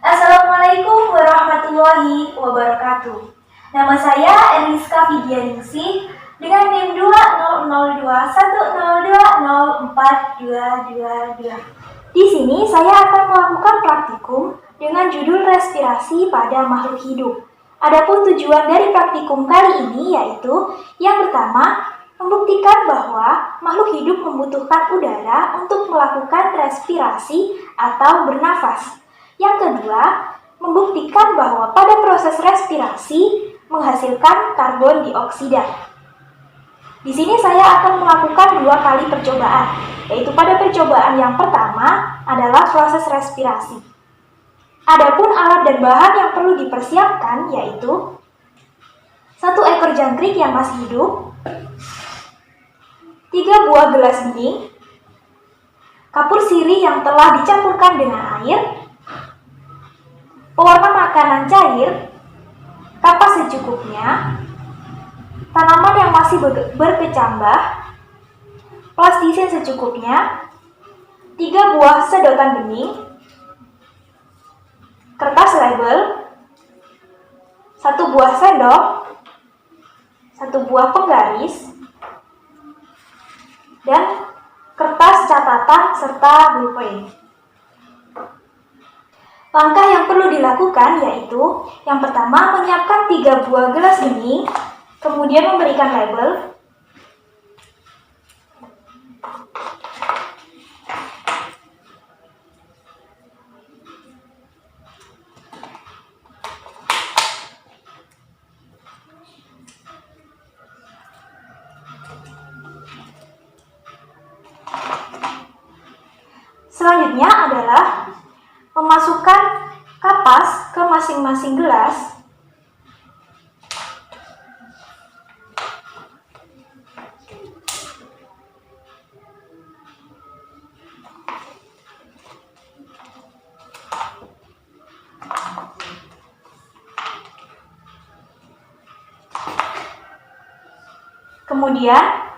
Assalamualaikum warahmatullahi wabarakatuh. Nama saya Eliska Fidianingsih dengan NIM 20021020422. Di sini saya akan melakukan praktikum dengan judul respirasi pada makhluk hidup. Adapun tujuan dari praktikum kali ini yaitu yang pertama, membuktikan bahwa makhluk hidup membutuhkan udara untuk melakukan respirasi atau bernafas. Yang kedua, membuktikan bahwa pada proses respirasi menghasilkan karbon dioksida. Di sini saya akan melakukan 2 kali percobaan, yaitu pada percobaan yang pertama adalah proses respirasi. Adapun alat dan bahan yang perlu dipersiapkan yaitu 1 ekor jangkrik yang masih hidup, 3 buah gelas bening, kapur sirih yang telah dicampurkan dengan air, pewarna makanan cair, kapas secukupnya, tanaman yang masih berkecambah, plastisin secukupnya, 3 buah sedotan bening, kertas label, 1 buah sendok, 1 buah penggaris, dan kertas catatan serta pulpen. Langkah yang perlu dilakukan yaitu yang pertama menyiapkan 3 buah gelas bening, kemudian memberikan label, selanjutnya adalah memasukkan kapas ke masing-masing gelas. Kemudian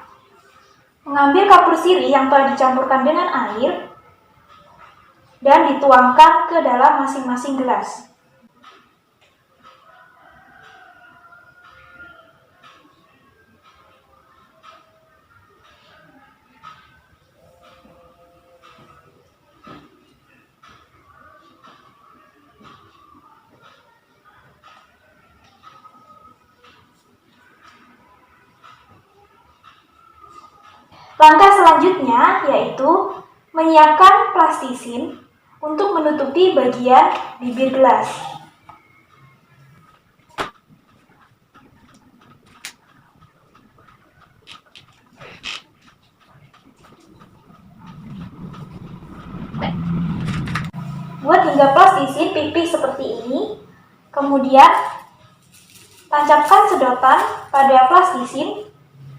mengambil kapur sirih yang telah dicampurkan dengan air dan dituangkan ke dalam masing-masing gelas. Langkah selanjutnya yaitu menyiapkan plastisin untuk menutupi bagian bibir gelas. Buat hingga plastisin pipih seperti ini, kemudian tancapkan sedotan pada plastisin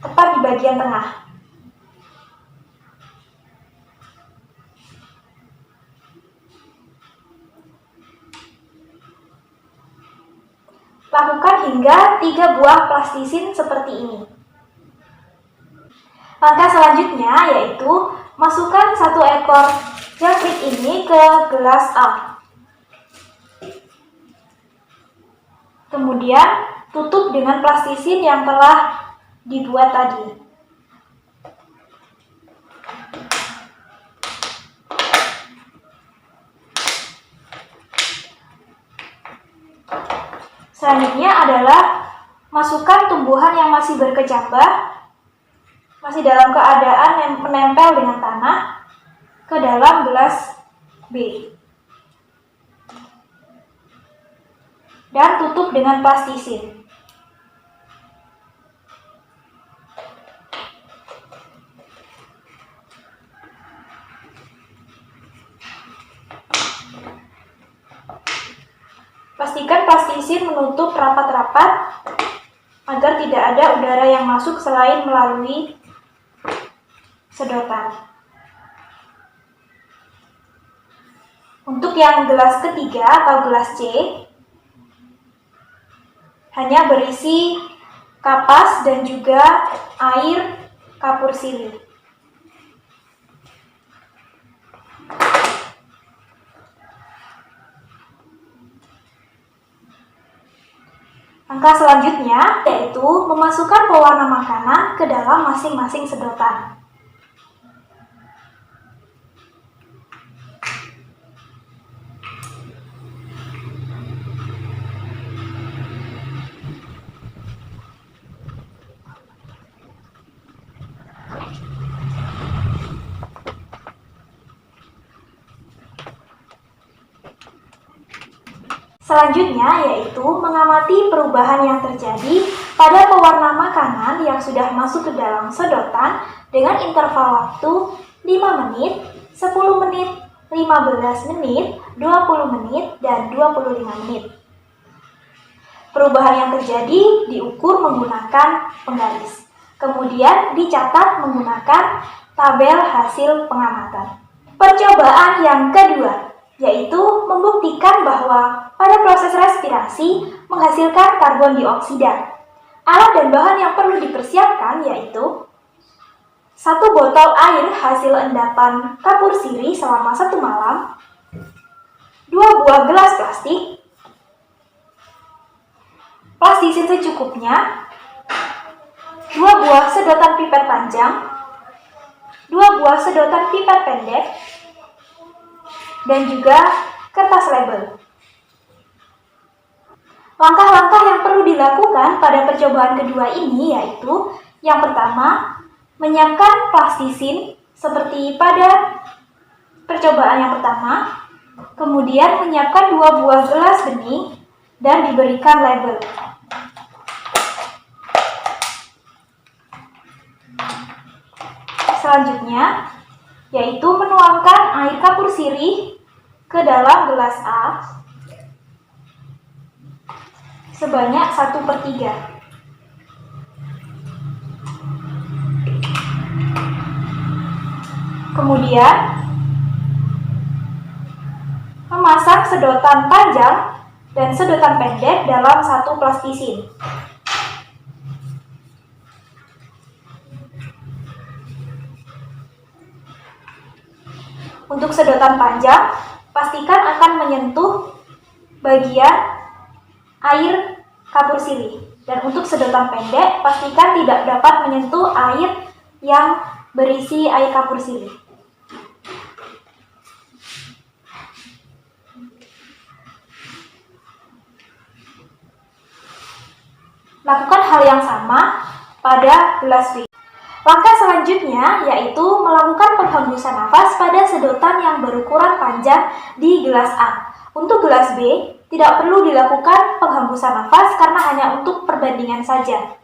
tepat di bagian tengah. Lakukan hingga 3 buah plastisin seperti ini. Langkah selanjutnya yaitu masukkan 1 ekor jangkrik ini ke gelas A. Kemudian tutup dengan plastisin yang telah dibuat tadi. Selanjutnya adalah masukkan tumbuhan yang masih berkecambah, masih dalam keadaan yang menempel dengan tanah, ke dalam gelas B. Dan tutup dengan plastisin. Pastikan plastisin menutup rapat-rapat agar tidak ada udara yang masuk selain melalui sedotan. Untuk yang gelas ketiga atau gelas C, hanya berisi kapas dan juga air kapur sirih. Langkah selanjutnya yaitu memasukkan pewarna makanan ke dalam masing-masing sedotan. Selanjutnya yaitu mengamati perubahan yang terjadi pada pewarna makanan yang sudah masuk ke dalam sedotan dengan interval waktu 5 menit, 10 menit, 15 menit, 20 menit, dan 25 menit. Perubahan yang terjadi diukur menggunakan penggaris, kemudian dicatat menggunakan tabel hasil pengamatan. Percobaan yang kedua yaitu membuktikan bahwa pada proses respirasi menghasilkan karbon dioksida. Alat dan bahan yang perlu dipersiapkan yaitu 1 botol air hasil endapan kapur sirih selama 1 malam, 2 buah gelas plastik, plastisin secukupnya, 2 buah sedotan pipet panjang, 2 buah sedotan pipet pendek, dan juga kertas label. Langkah-langkah yang perlu dilakukan pada percobaan kedua ini yaitu yang pertama, menyiapkan plastisin seperti pada percobaan yang pertama, kemudian menyiapkan 2 buah gelas bening dan diberikan label. Selanjutnya, yaitu menuangkan air kapur sirih ke dalam gelas A sebanyak 1/3. Kemudian, memasang sedotan panjang dan sedotan pendek dalam satu plastisin. Untuk sedotan panjang, pastikan akan menyentuh bagian air kapur sirih. Dan untuk sedotan pendek, pastikan tidak dapat menyentuh air yang berisi air kapur sirih. Lakukan hal yang sama pada gelas B. Langkah selanjutnya yaitu melakukan penghembusan nafas pada sedotan yang berukuran panjang di gelas A. Untuk gelas B, tidak perlu dilakukan penghembusan nafas karena hanya untuk perbandingan saja.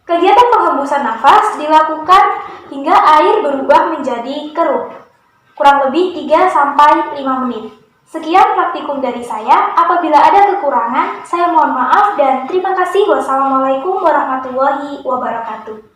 Kegiatan penghembusan nafas dilakukan hingga air berubah menjadi keruh, kurang lebih 3-5 menit. Sekian praktikum dari saya. Apabila ada kekurangan, saya mohon maaf dan terima kasih. Wassalamualaikum warahmatullahi wabarakatuh.